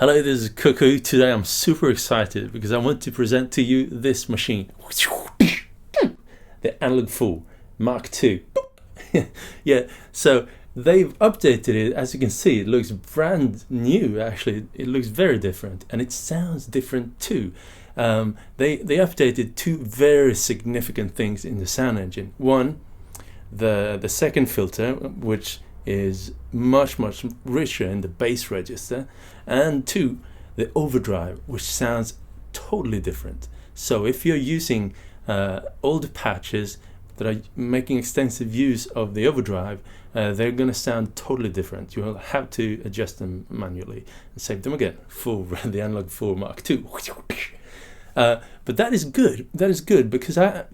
Hello, this is Cuckoo. Today I'm super excited because I want to present to you this machine. The Analog 4 Mark II. Yeah, so they've updated it. As you can see, it looks brand new actually. It looks very different and it sounds different too. They updated two very significant things in the sound engine. One, the second filter, which is much richer in the bass register, and two, the overdrive, which sounds totally different. So if you're using older patches that are making extensive use of the overdrive, they're going to sound totally different. You'll have to adjust them manually and save them again for the Analog 4 Mark II. But that is good. That is good because I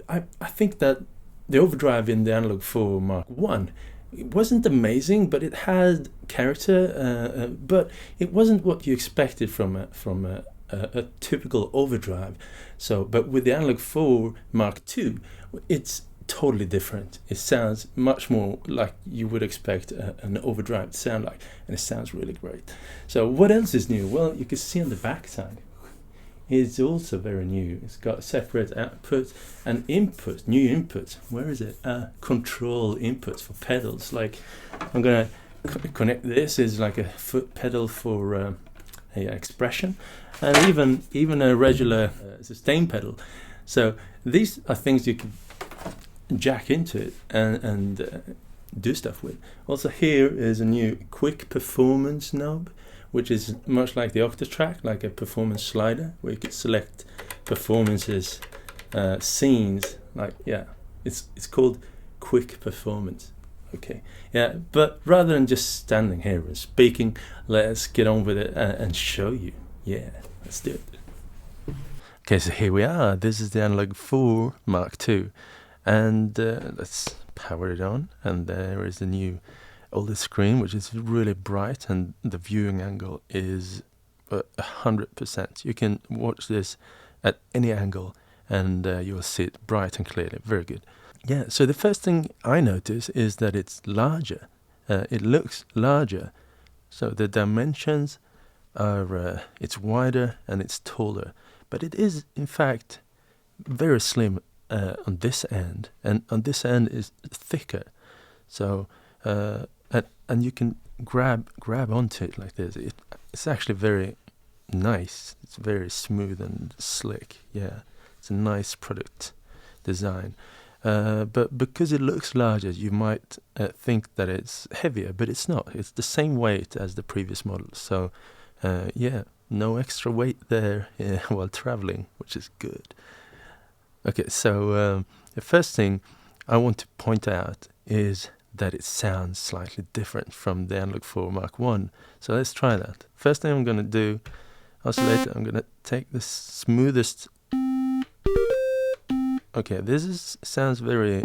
think that the overdrive in the Analog 4 Mark I, it wasn't amazing, but it had character, but it wasn't what you expected from a typical overdrive. So, but with the Analog 4 Mark II, it's totally different. It sounds much more like you would expect an overdrive to sound like, and it sounds really great. So what else is new? Well, you can see on the back side, it's also very new. It's got separate output and input, new inputs. Where is it? Control inputs for pedals. Like I'm gonna connect this is like a foot pedal for expression, and even a regular sustain pedal. So these are things you can jack into it and do stuff with. Also here is a new quick performance knob, which is much like the Octatrack, like a performance slider, where you can select performances, scenes, like, yeah, it's called quick performance. Okay, yeah, but rather than just standing here and speaking, let's get on with it and show you. Yeah, let's do it. Okay, so here we are. This is the Analog 4 Mark II, and let's power it on, and there is the new OLED screen, which is really bright, and the viewing angle is 100%. You can watch this at any angle and you'll see it bright and clearly. Very good. Yeah, so the first thing I notice is that it's larger. It looks larger. So the dimensions are, it's wider and it's taller. But it is, in fact, very slim on this end. And on this end is thicker. So, and you can grab onto it like this. It's actually very nice. It's very smooth and slick. Yeah, it's a nice product design. But because it looks larger, you might think that it's heavier, but it's not. It's the same weight as the previous model. So, yeah, no extra weight there while traveling, which is good. Okay, so the first thing I want to point out is that it sounds slightly different from the Analog 4 Mark I. So let's try that. First thing I'm going to do, oscillator, I'm going to take the smoothest. Okay, this sounds very,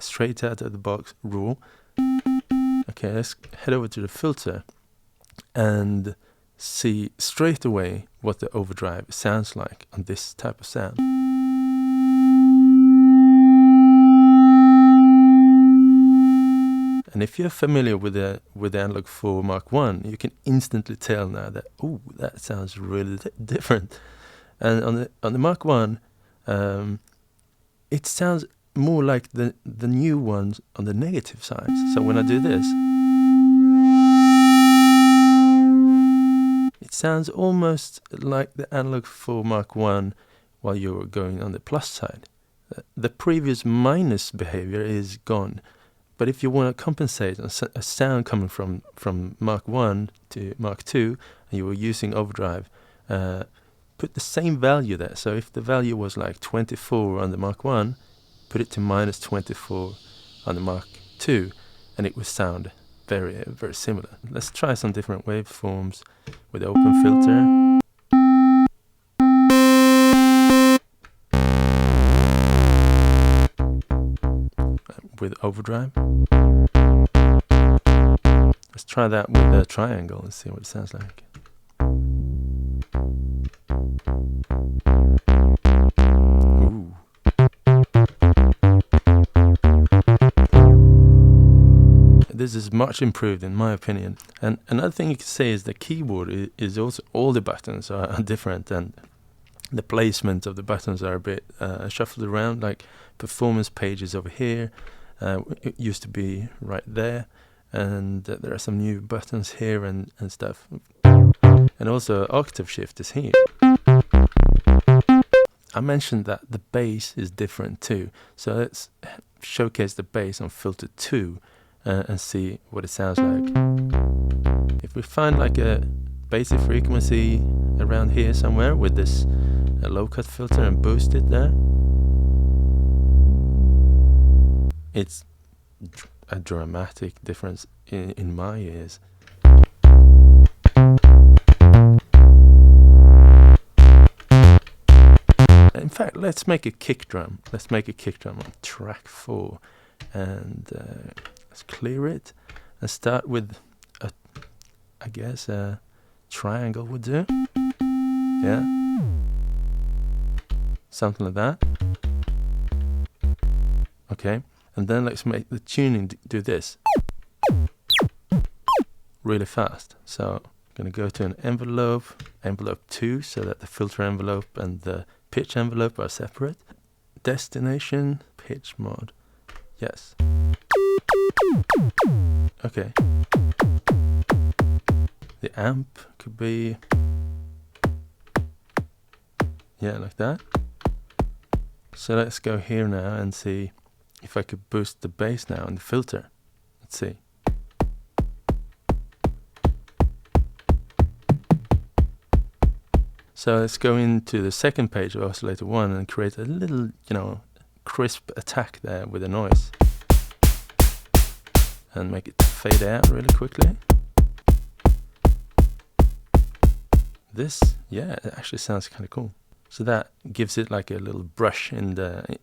straight out of the box, raw. Okay, let's head over to the filter and see straight away what the overdrive sounds like on this type of sound. And if you're familiar with the Analog 4 Mark I, you can instantly tell now that, oh, that sounds really different. And on the Mark I, it sounds more like the new ones on the negative side. So when I do this, it sounds almost like the Analog 4 Mark I while you're going on the plus side. The previous minus behavior is gone. But if you want to compensate a sound coming from Mark I to Mark II, and you were using overdrive, put the same value there. So if the value was like 24 on the Mark I, put it to minus 24 on the Mark II, and it would sound very, very similar. Let's try some different waveforms with the open filter. With overdrive. Let's try that with a triangle and see what it sounds like. Ooh. This this is much improved in my opinion. And another thing you can say is the keyboard is also, all the buttons are different, and the placement of the buttons are a bit shuffled around. Like performance pages over here, it used to be right there, and there are some new buttons here and stuff. And also octave shift is here. I mentioned that the bass is different too, so let's showcase the bass on filter 2 and see what it sounds like. If we find like a basic frequency around here somewhere with this low cut filter and boost it there, it's a dramatic difference in my ears. In fact, let's make a kick drum. Let's make a kick drum on track 4, and let's clear it and start with I guess a triangle would do. Yeah, something like that. Okay, and then let's make the tuning do this really fast. So I'm gonna go to an envelope 2, so that the filter envelope and the pitch envelope are separate. Destination, pitch mode, yes. Okay. The amp could be, yeah, like that. So let's go here now and see if I could boost the bass now in the filter. Let's see. So let's go into the second page of oscillator 1 and create a little, crisp attack there with a noise. And make it fade out really quickly. This, yeah, it actually sounds kind of cool. So that gives it like a little brush in the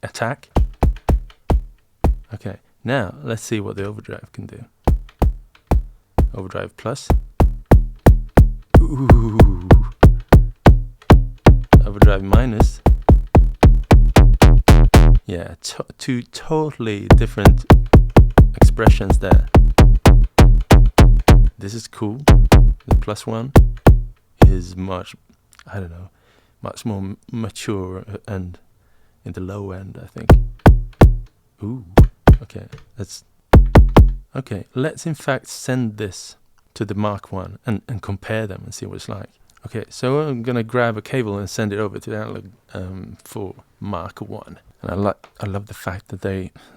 attack. Okay, now let's see what the overdrive can do. Overdrive plus. Ooh. Overdrive minus. Yeah, two totally different expressions there. This is cool. The plus one is much, I don't know, much more mature and in the low end, I think. Ooh, okay, let's in fact send this to the Mark 1 and compare them and see what it's like. Okay, so I'm gonna grab a cable and send it over to the analog for Mark 1. And I love the fact that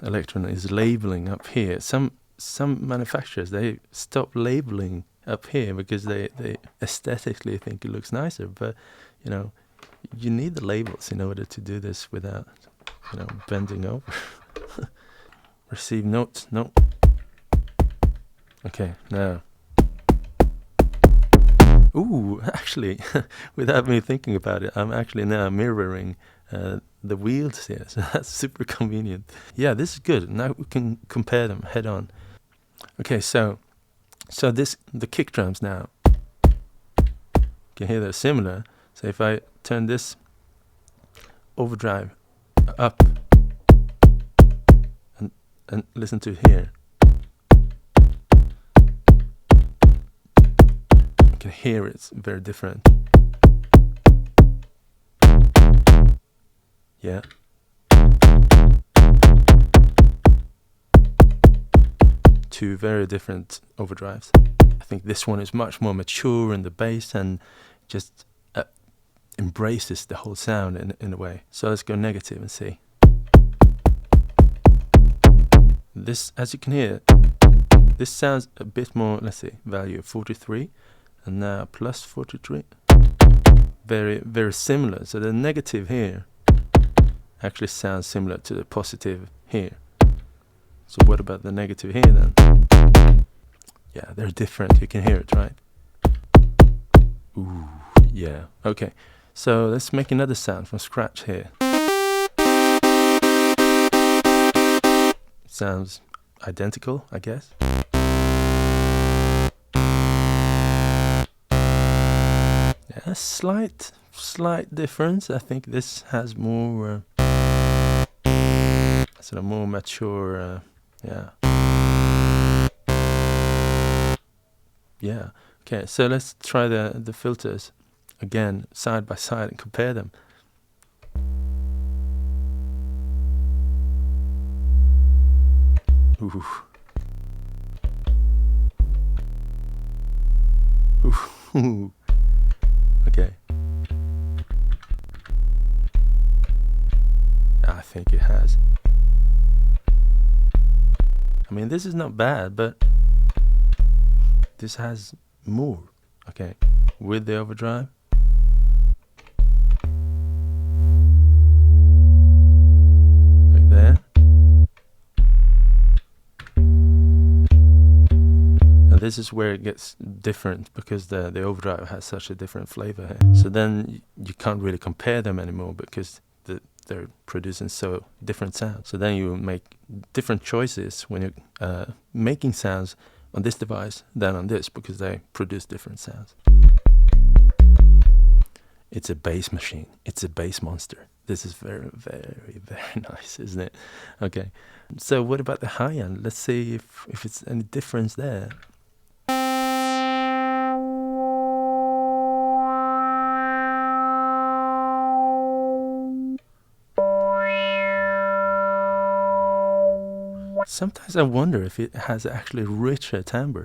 Elektron is labeling up here. Some manufacturers, they stop labeling up here because they aesthetically think it looks nicer, but you need the labels in order to do this without bending over. Receive notes, no. Okay, now. Ooh, actually, without me thinking about it, I'm actually now mirroring the wheels here, so that's super convenient. Yeah, this is good. Now we can compare them head on. Okay, so the kick drums now, you can hear they're similar. So if I turn this overdrive up and listen to here, you can hear it's very different. Yeah. Two very different overdrives. I think this one is much more mature in the bass and just embraces the whole sound in a way. So let's go negative and see. This, as you can hear, this sounds a bit more, let's see, value of 43 and now plus 43. Very, very similar. So the negative here actually sounds similar to the positive here. So what about the negative here then? Yeah, they're different. You can hear it, right? Ooh, yeah. Okay, so let's make another sound from scratch here. Sounds identical, I guess. Yeah, slight difference. I think this has more sort of more mature, yeah. Yeah. Okay, so let's try the filters again side by side and compare them. Ooh. Ooh. Okay. I think it has. I mean, this is not bad, but this has more. Okay, with the overdrive. Like there. And this is where it gets different because the overdrive has such a different flavor here. So then you can't really compare them anymore because they're producing so different sounds. So then you make different choices when you're making sounds on this device than on this because they produce different sounds. It's a bass machine. It's a bass monster. This is very, very, very nice, isn't it? Okay. So what about the high end? Let's see if it's any difference there. Sometimes I wonder if it has actually richer timbre.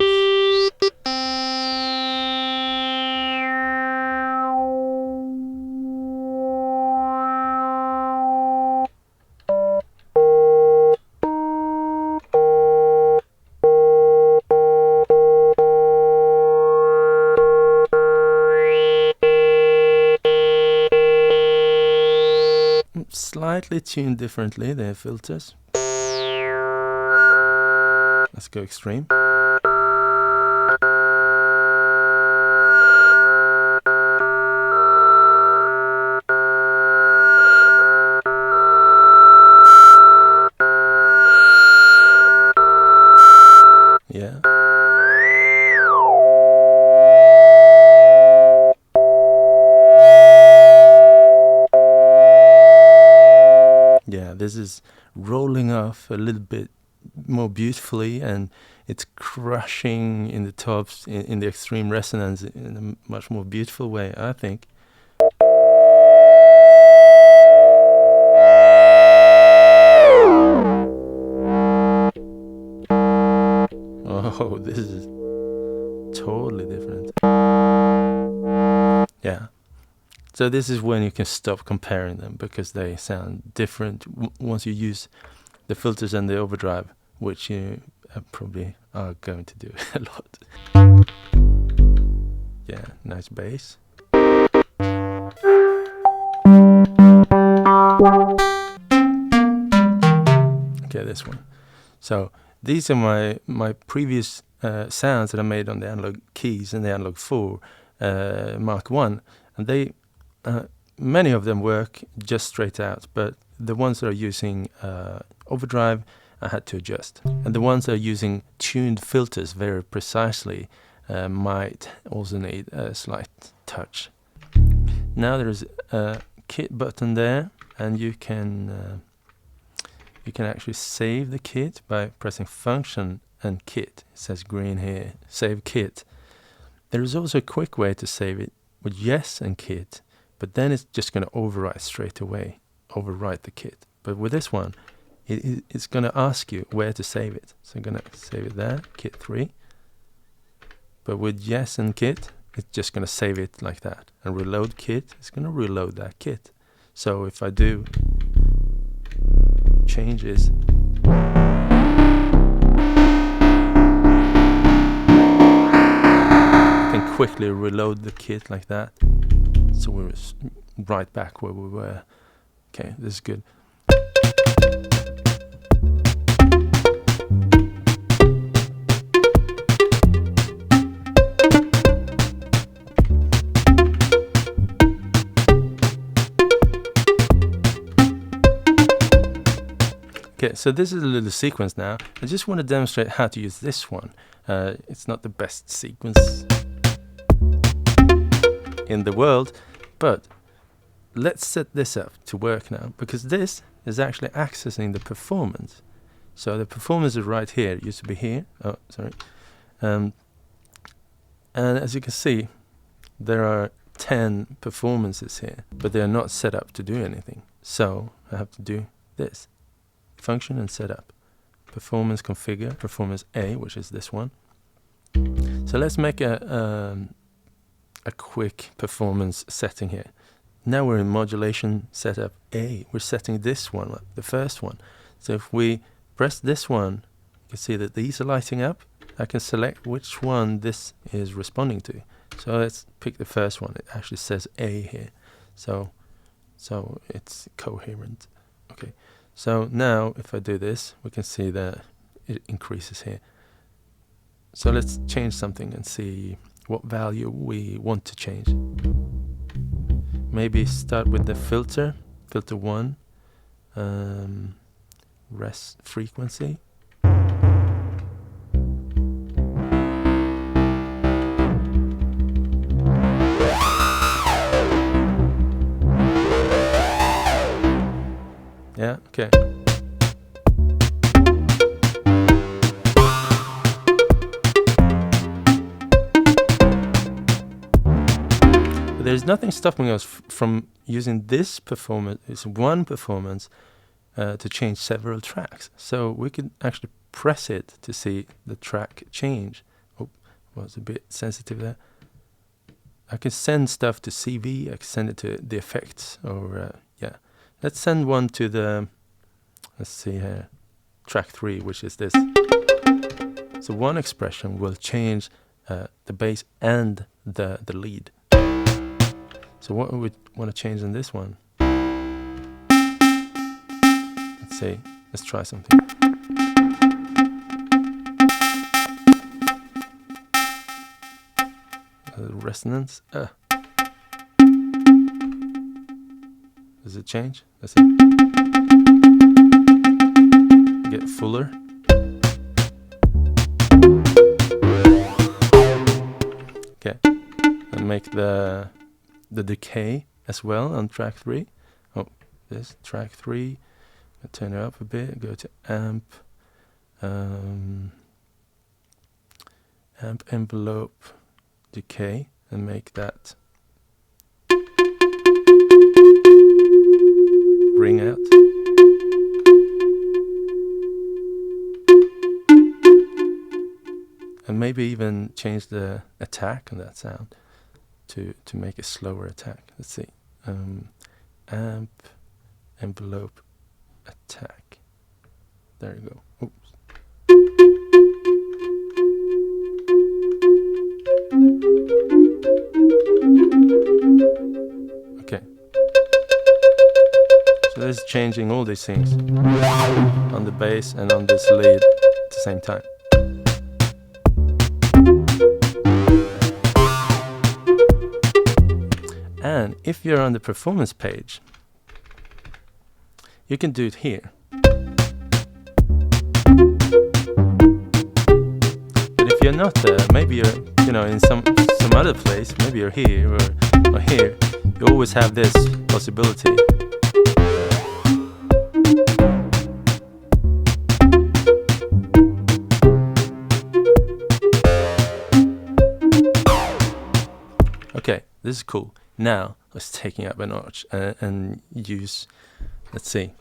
Slightly tuned differently, the filters. Let's go extreme. Yeah. Yeah, this is rolling off a little bit more beautifully, and it's crushing in the tops in the extreme resonance in a much more beautiful way, I think. Oh, this is totally different. Yeah. So this is when you can stop comparing them because they sound different once you use the filters and the overdrive, which you probably are going to do a lot. Yeah, nice bass. Okay, this one. So these are my previous sounds that I made on the analog keys and the analog 4 Mark I, and they many of them work just straight out, but the ones that are using overdrive I had to adjust, and the ones that are using tuned filters very precisely might also need a slight touch. Now there's a kit button there, and you can actually save the kit by pressing function and kit. It says green here, save kit. There is also a quick way to save it with yes and kit, but then it's just going to overwrite straight away, overwrite the kit. But with this one, it's going to ask you where to save it. So I'm going to save it there, kit 3. But with yes and kit, it's just going to save it like that. And reload kit, it's going to reload that kit. So if I do changes, I can quickly reload the kit like that. So we're right back where we were. Okay, this is good. Okay, so this is a little sequence now. I just want to demonstrate how to use this one. It's not the best sequence in the world, but let's set this up to work now, because this is actually accessing the performance. So the performance is right here. It used to be here. Oh, sorry. And as you can see, there are 10 performances here, but they're not set up to do anything. So I have to do this. Function and setup. Performance configure, performance A, which is this one. So let's make a quick performance setting here. Now we're in modulation setup A. We're setting this one up, the first one. So if we press this one, you can see that these are lighting up. I can select which one this is responding to. So let's pick the first one. It actually says A here. So it's coherent. Okay. So now if I do this, we can see that it increases here. So let's change something and see what value we want to change. Maybe start with the filter 1, rest frequency. Yeah, okay. But there's nothing stopping us from using this performance, this one performance, to change several tracks. So we could actually press it to see the track change. Oh, was a bit sensitive there. I can send stuff to CV, I can send it to the effects, or yeah. Let's send one to the, let's see here, track 3, which is this. So one expression will change the bass and the lead. So what we want to change in this one? Let's see, let's try something. Resonance. Does it change? Let's see. Get fuller. Okay. And make the decay as well on track 3. Oh, this track 3. I'll turn it up a bit. Go to amp. Amp envelope decay and make that ring out. And maybe even change the attack on that sound to make a slower attack. Let's see. Amp envelope attack. There you go. Oops. Okay. So this is changing all these things on the bass and on this lead at the same time. And if you're on the performance page, you can do it here. But if you're not there, maybe you're in some other place, maybe you're here or here, you always have this possibility. Okay, this is cool. Now let's take it up a notch and use, let's see,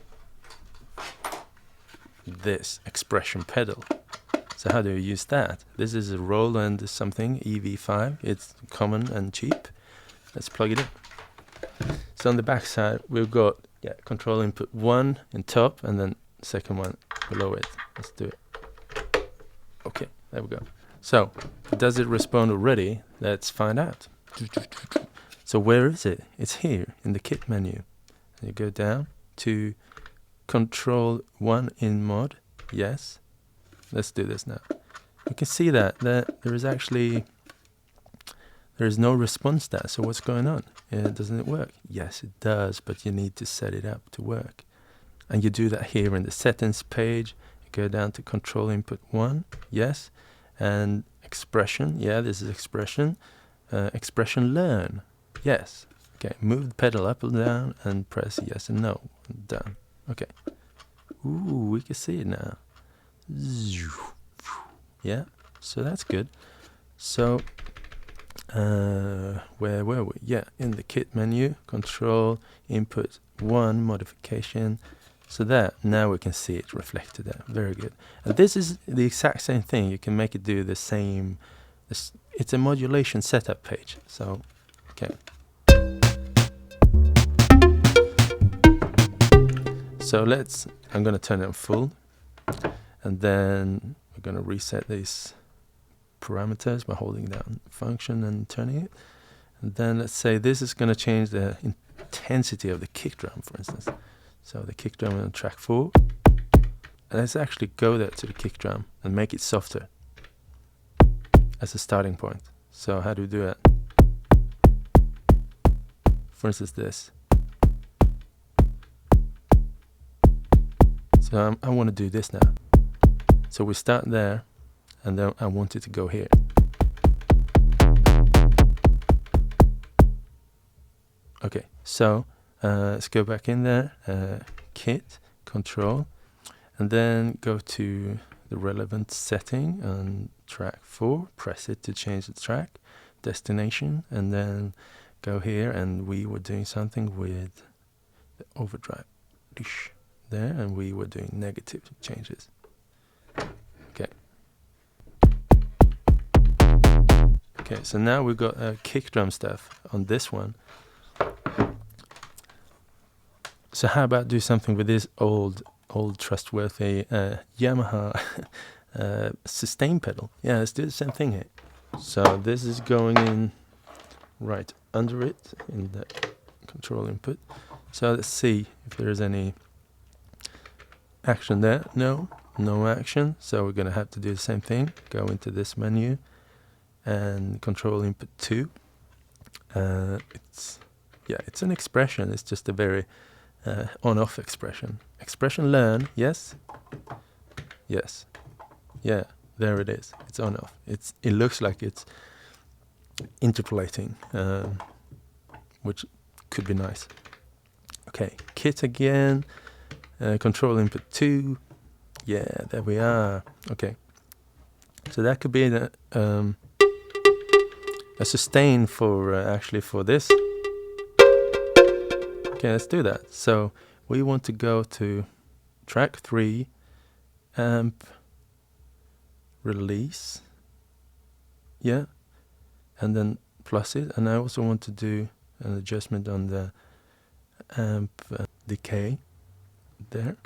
this expression pedal. So how do you use that? This is a Roland something, EV5. It's common and cheap. Let's plug it in. So on the back side, we've got control input 1 in top and then second one below it. Let's do it. Okay, there we go. So does it respond already? Let's find out. So where is it? It's here in the kit menu. You go down to control 1 in mod. Yes. Let's do this now. You can see that there is no response there. So what's going on? Doesn't it work? Yes, it does, but you need to set it up to work. And you do that here in the settings page. You go down to control input 1. Yes. And expression. Yeah, this is expression. Expression learn. Yes. Okay, move the pedal up and down and press yes and no. Done. Okay. Ooh, we can see it now. Yeah, so that's good. So Where were we? Yeah, in the kit menu, control, input 1, modification. So there, now we can see it reflected there. Very good. And this is the exact same thing. You can make it do the same. It's a modulation setup page. So, okay. So I'm going to turn it on full. And then we're going to reset these parameters by holding down function and turning it. And then let's say this is going to change the intensity of the kick drum, for instance. So the kick drum on track 4. And let's actually go there to the kick drum and make it softer as a starting point. So how do we do that? For instance, this. So I want to do this now. So we start there, and then I want it to go here. Okay, so let's go back in there, kit, control, and then go to the relevant setting on track 4, press it to change the track, destination, and then go here, and we were doing something with the overdrive there, and we were doing negative changes. Okay. Okay, so now we've got kick drum stuff on this one. So how about do something with this old trustworthy Yamaha sustain pedal? Yeah, let's do the same thing here. So this is going in right under it in the control input. So let's see if there's any action there. No action. So we're going to have to do the same thing. Go into this menu and control input 2. It's an expression. It's just a very on-off expression. Expression learn, yes. Yeah, there it is. It's on-off. It looks like it's interpolating, which could be nice. Okay, kit again. Control input 2. Yeah, there we are. Okay, so that could be a sustain for actually for this. Okay, let's do that. So we want to go to track 3, amp, release, yeah, and then plus it. And I also want to do an adjustment on the amp decay there.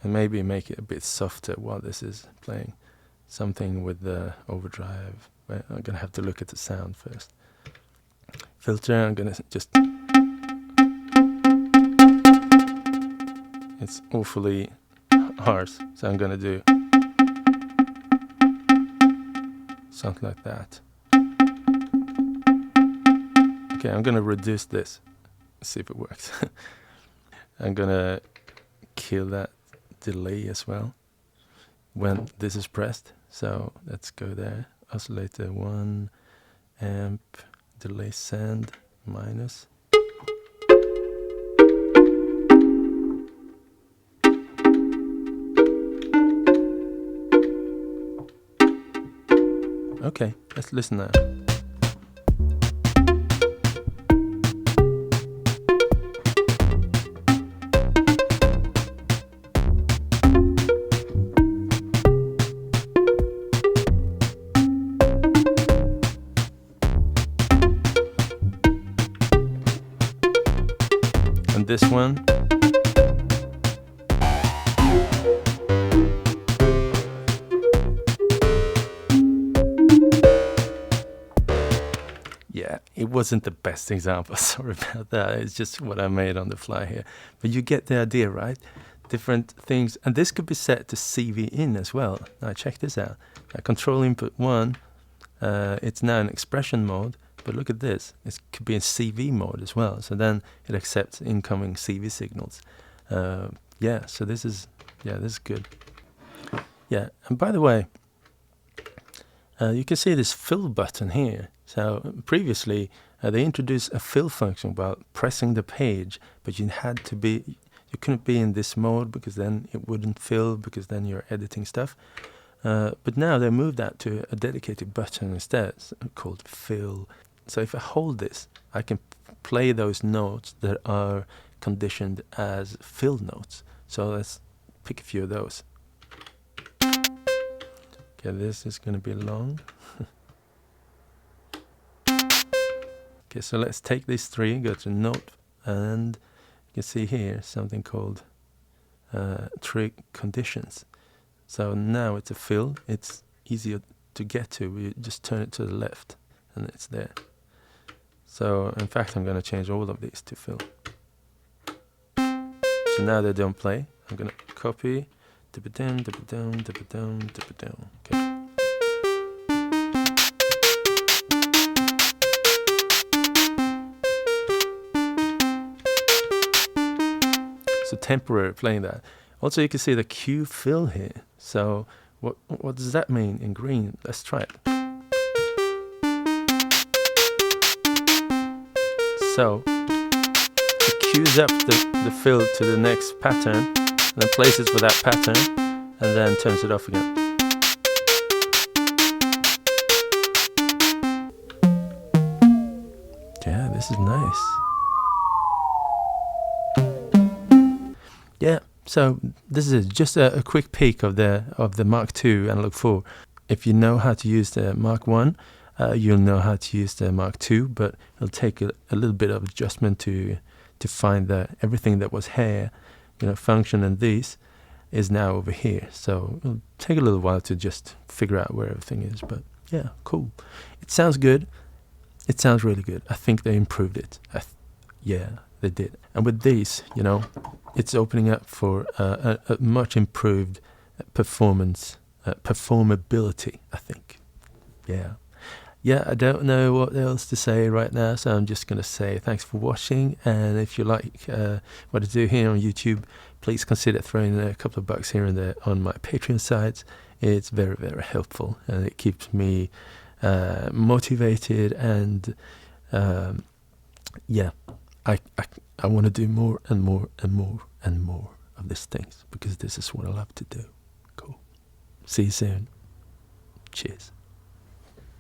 And maybe make it a bit softer while this is playing. Something with the overdrive. Well, I'm going to have to look at the sound first. Filter, I'm going to just... It's awfully harsh, so I'm going to do something like that. Okay, I'm going to reduce this. See if it works. I'm going to kill that delay as well when this is pressed. So let's go there. Oscillator 1, amp, delay send, minus. Okay, let's listen now. And this one. Yeah, it wasn't the best example, sorry about that. It's just what I made on the fly here. But you get the idea, right? Different things. And this could be set to CV in as well. Now check this out. Control input 1, it's now in expression mode. But look at this. It could be in CV mode as well. So then it accepts incoming CV signals. Yeah, so this is good. Yeah, and by the way, you can see this fill button here. So previously they introduced a fill function while pressing the page, but you you couldn't be in this mode because then it wouldn't fill, because then you're editing stuff. But now they moved that to a dedicated button instead, called fill. So if I hold this, I can play those notes that are conditioned as fill notes. So let's pick a few of those. Okay, this is going to be long. Okay, so let's take these three, go to note, and you can see here something called trig conditions. So now it's a fill. It's easier to get to. We just turn it to the left and it's there. So in fact, I'm going to change all of these to fill. So now they don't play. I'm going to copy, dip it down, dip it down, dip it down, dip it down. Okay. So temporary playing that. Also, you can see the Q fill here. So what does that mean in green? Let's try it. So it cues up the fill to the next pattern, and then plays it for that pattern, and then turns it off again. Yeah, this is nice. Yeah, so this is just a quick peek of the Mark II Analog 4. If you know how to use the Mark I, you'll know how to use the Mark II, but it'll take a little bit of adjustment to find that everything that was here, function and these, is now over here. So it'll take a little while to just figure out where everything is. But yeah, cool. It sounds good. It sounds really good. I think they improved it. Yeah, they did. And with these, it's opening up for a much improved performability, I think. Yeah. Yeah, I don't know what else to say right now, so I'm just going to say thanks for watching. And if you like what I do here on YouTube, please consider throwing a couple of bucks here and there on my Patreon sites. It's very, very helpful, and it keeps me motivated. And yeah, I want to do more and more and more and more of these things, because this is what I love to do. Cool. See you soon. Cheers.